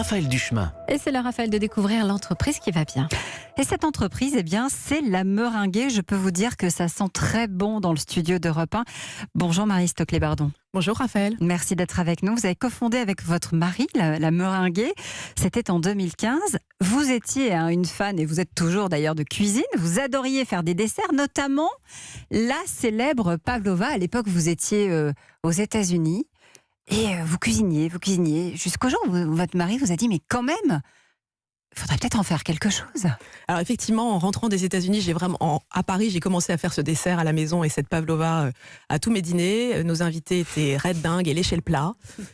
Raphaël Duchemin. Et c'est le Raphaël de découvrir l'entreprise qui va bien. Et cette entreprise, eh bien, c'est la Meringuée. Je peux vous dire que ça sent très bon dans le studio d'Europe 1. Bonjour Marie Stoclet-Bardon. Bonjour Raphaël. Merci d'être avec nous. Vous avez cofondé avec votre mari la Meringuée. C'était en 2015. Vous étiez une fan, et vous êtes toujours d'ailleurs, de cuisine. Vous adoriez faire des desserts, notamment la célèbre pavlova. À l'époque, vous étiez aux États-Unis. Et vous cuisiniez, jusqu'au jour où votre mari vous a dit, mais quand même, il faudrait peut-être en faire quelque chose. Alors effectivement, en rentrant des États-Unis, à Paris, j'ai commencé à faire ce dessert à la maison et cette pavlova à tous mes dîners. Nos invités étaient raides dingues et léchaient le plat.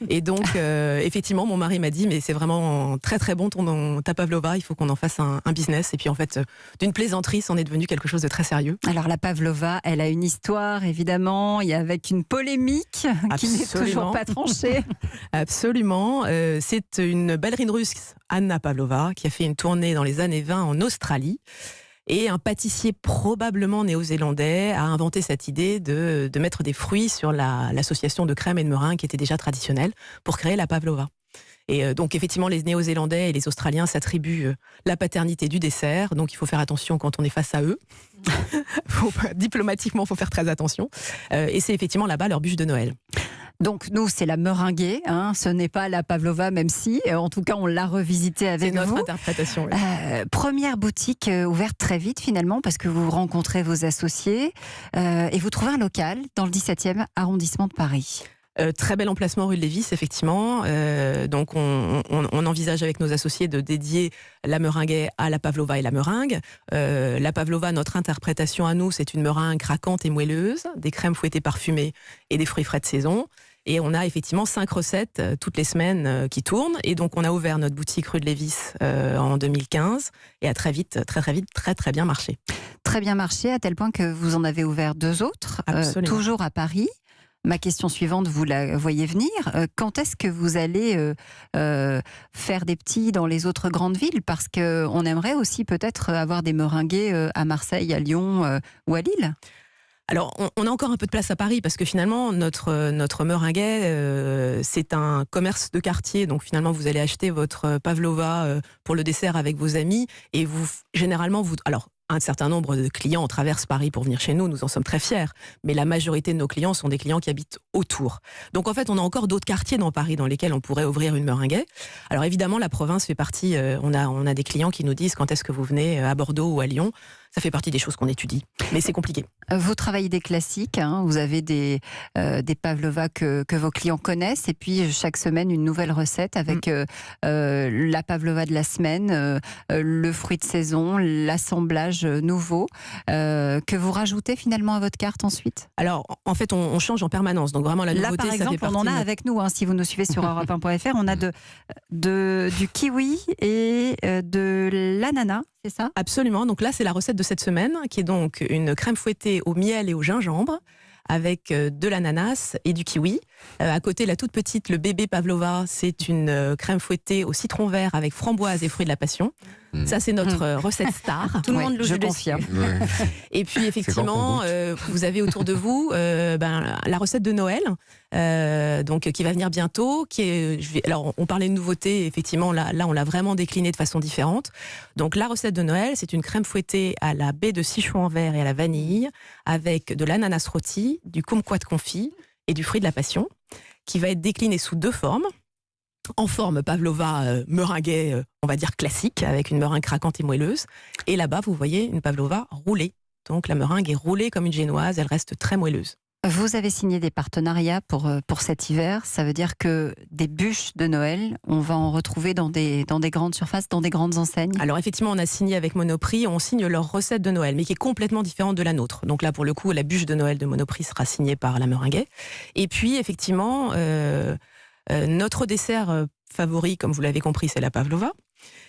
Et donc, effectivement, mon mari m'a dit, mais c'est vraiment très très bon ta pavlova, il faut qu'on en fasse un business. Et puis en fait, d'une plaisanterie, c'en est devenu quelque chose de très sérieux. Alors la pavlova, elle a une histoire, évidemment, et avec une polémique qui n'est toujours pas tranchée. Absolument. C'est une ballerine russe, Anna Pavlova, qui a fait une tournée dans les années 20 en Australie. Et un pâtissier probablement néo-zélandais a inventé cette idée de mettre des fruits sur l'association de crème et de meringue qui était déjà traditionnelle pour créer la pavlova. Et donc effectivement, les néo-zélandais et les australiens s'attribuent la paternité du dessert, donc il faut faire attention quand on est face à eux. Diplomatiquement, il faut faire très attention. Et c'est effectivement là-bas leur bûche de Noël. Donc nous, c'est la Meringuée, ce n'est pas la pavlova, même si, en tout cas, on l'a revisité avec vous. C'est notre interprétation. Oui. Première boutique ouverte très vite finalement, parce que vous rencontrez vos associés et vous trouvez un local dans le 17e arrondissement de Paris. Très bel emplacement rue de Lévis, effectivement. Donc on envisage avec nos associés de dédier la Meringuée à la pavlova et la meringue. La pavlova, notre interprétation à nous, c'est une meringue craquante et moelleuse, des crèmes fouettées parfumées et des fruits frais de saison. Et on a effectivement 5 recettes toutes les semaines qui tournent. Et donc on a ouvert notre boutique rue de Lévis en 2015 et a très bien marché. Très bien marché, à tel point que vous en avez ouvert 2 autres, toujours à Paris. Ma question suivante, vous la voyez venir. Quand est-ce que vous allez faire des petits dans les autres grandes villes? Parce qu'on aimerait aussi peut-être avoir des meringuées à Marseille, à Lyon ou à Lille. Alors, on a encore un peu de place à Paris parce que finalement, notre meringuée, c'est un commerce de quartier. Donc finalement, vous allez acheter votre pavlova pour le dessert avec vos amis et alors, un certain nombre de clients traversent Paris pour venir chez nous, nous en sommes très fiers, mais la majorité de nos clients sont des clients qui habitent autour. Donc en fait, on a encore d'autres quartiers dans Paris dans lesquels on pourrait ouvrir une meringuée. Alors évidemment, la province fait partie, on a des clients qui nous disent quand est-ce que vous venez à Bordeaux ou à Lyon. Ça fait partie des choses qu'on étudie, mais c'est compliqué. Vous travaillez des classiques, vous avez des pavlovas que vos clients connaissent, et puis chaque semaine une nouvelle recette avec la pavlova de la semaine, le fruit de saison, l'assemblage nouveau, que vous rajoutez finalement à votre carte ensuite. Alors en fait on change en permanence, donc vraiment la nouveauté, là par exemple, ça fait partie on en a avec nous, si vous nous suivez sur europe1.fr, on a du kiwi et de l'ananas. C'est ça ? Absolument, donc là c'est la recette de cette semaine qui est donc une crème fouettée au miel et au gingembre avec de l'ananas et du kiwi. À côté, la toute petite, le bébé pavlova, c'est une crème fouettée au citron vert avec framboise et fruits de la passion. Ça, c'est notre recette star. Tout le monde le confirme. Et puis, effectivement, vous avez autour de vous la recette de Noël, donc qui va venir bientôt. Alors, on parlait de nouveauté, effectivement, là, on l'a vraiment déclinée de façon différente. Donc, la recette de Noël, c'est une crème fouettée à la baie de Sichuan en verre et à la vanille, avec de l'ananas rôti, du kumquat confit et du fruit de la passion, qui va être déclinée sous 2 formes. En forme pavlova meringuée, on va dire classique, avec une meringue craquante et moelleuse. Et là-bas, vous voyez une pavlova roulée. Donc la meringue est roulée comme une génoise, elle reste très moelleuse. Vous avez signé des partenariats pour cet hiver. Ça veut dire que des bûches de Noël, on va en retrouver dans des grandes surfaces, dans des grandes enseignes. Alors effectivement, on a signé avec Monoprix, on signe leur recette de Noël, mais qui est complètement différente de la nôtre. Donc là, pour le coup, la bûche de Noël de Monoprix sera signée par la Meringuée. Et puis, effectivement... notre dessert favori, comme vous l'avez compris, c'est la pavlova.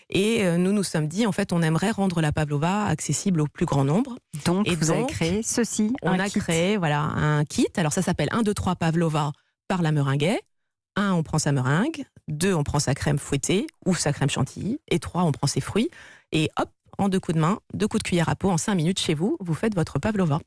Et nous nous sommes dit, en fait, on aimerait rendre la pavlova accessible au plus grand nombre. Donc, vous avez créé ceci, on a créé un kit. Alors, ça s'appelle 1, 2, 3 pavlova par la Meringuée. 1, on prend sa meringue. 2, on prend sa crème fouettée ou sa crème chantilly. Et 3, on prend ses fruits. Et hop, en 2 coups de main, 2 coups de cuillère à peau, en 5 minutes chez vous, vous faites votre pavlova.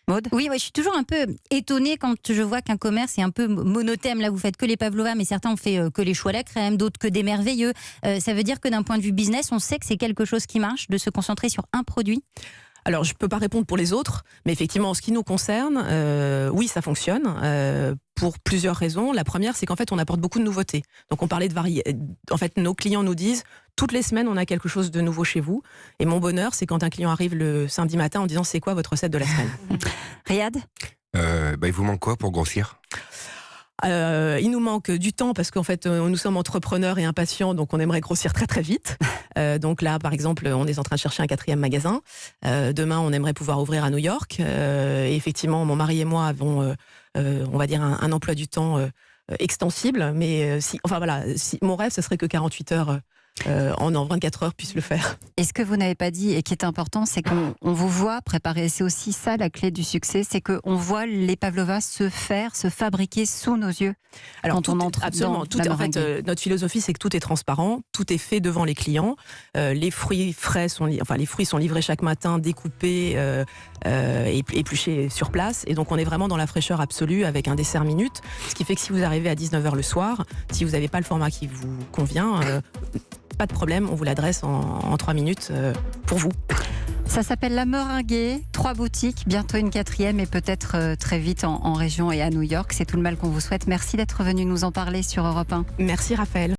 Maud? Oui, je suis toujours un peu étonnée quand je vois qu'un commerce est un peu monothème. Là, vous faites que les pavlovas, mais certains ont fait que les choux à la crème, d'autres que des merveilleux. Ça veut dire que d'un point de vue business, on sait que c'est quelque chose qui marche, de se concentrer sur un produit? Alors, je ne peux pas répondre pour les autres, mais effectivement, en ce qui nous concerne, oui, ça fonctionne, pour plusieurs raisons. La première, c'est qu'en fait, on apporte beaucoup de nouveautés. Donc, on parlait de variété. En fait, nos clients nous disent, toutes les semaines, on a quelque chose de nouveau chez vous. Et mon bonheur, c'est quand un client arrive le samedi matin en disant, c'est quoi votre recette de la semaine? Riyad? Il vous manque quoi pour grossir? Il nous manque du temps parce qu'en fait nous sommes entrepreneurs et impatients, donc on aimerait grossir très très vite. Donc là par exemple on est en train de chercher un 4e magasin. Demain on aimerait pouvoir ouvrir à New York. Et effectivement mon mari et moi avons on va dire un emploi du temps extensible, mais mon rêve ce serait que 48 heures en 24 heures puisse le faire. Et ce que vous n'avez pas dit et qui est important, c'est qu'on vous voit préparer. C'est aussi ça la clé du succès, c'est qu'on voit les pavlovas se fabriquer sous nos yeux. Alors, quand on entre absolument. dans la meringue. Notre philosophie, c'est que tout est transparent, tout est fait devant les clients. Les fruits frais les fruits sont livrés chaque matin, découpés et épluchés sur place. Et donc, on est vraiment dans la fraîcheur absolue avec un dessert minute. Ce qui fait que si vous arrivez à 19h le soir, si vous n'avez pas le format qui vous convient, pas de problème, on vous l'adresse en 3 minutes pour vous. Ça s'appelle La Meringuée, 3 boutiques, bientôt une 4e et peut-être très vite en région et à New York. C'est tout le mal qu'on vous souhaite. Merci d'être venu nous en parler sur Europe 1. Merci Raphaël.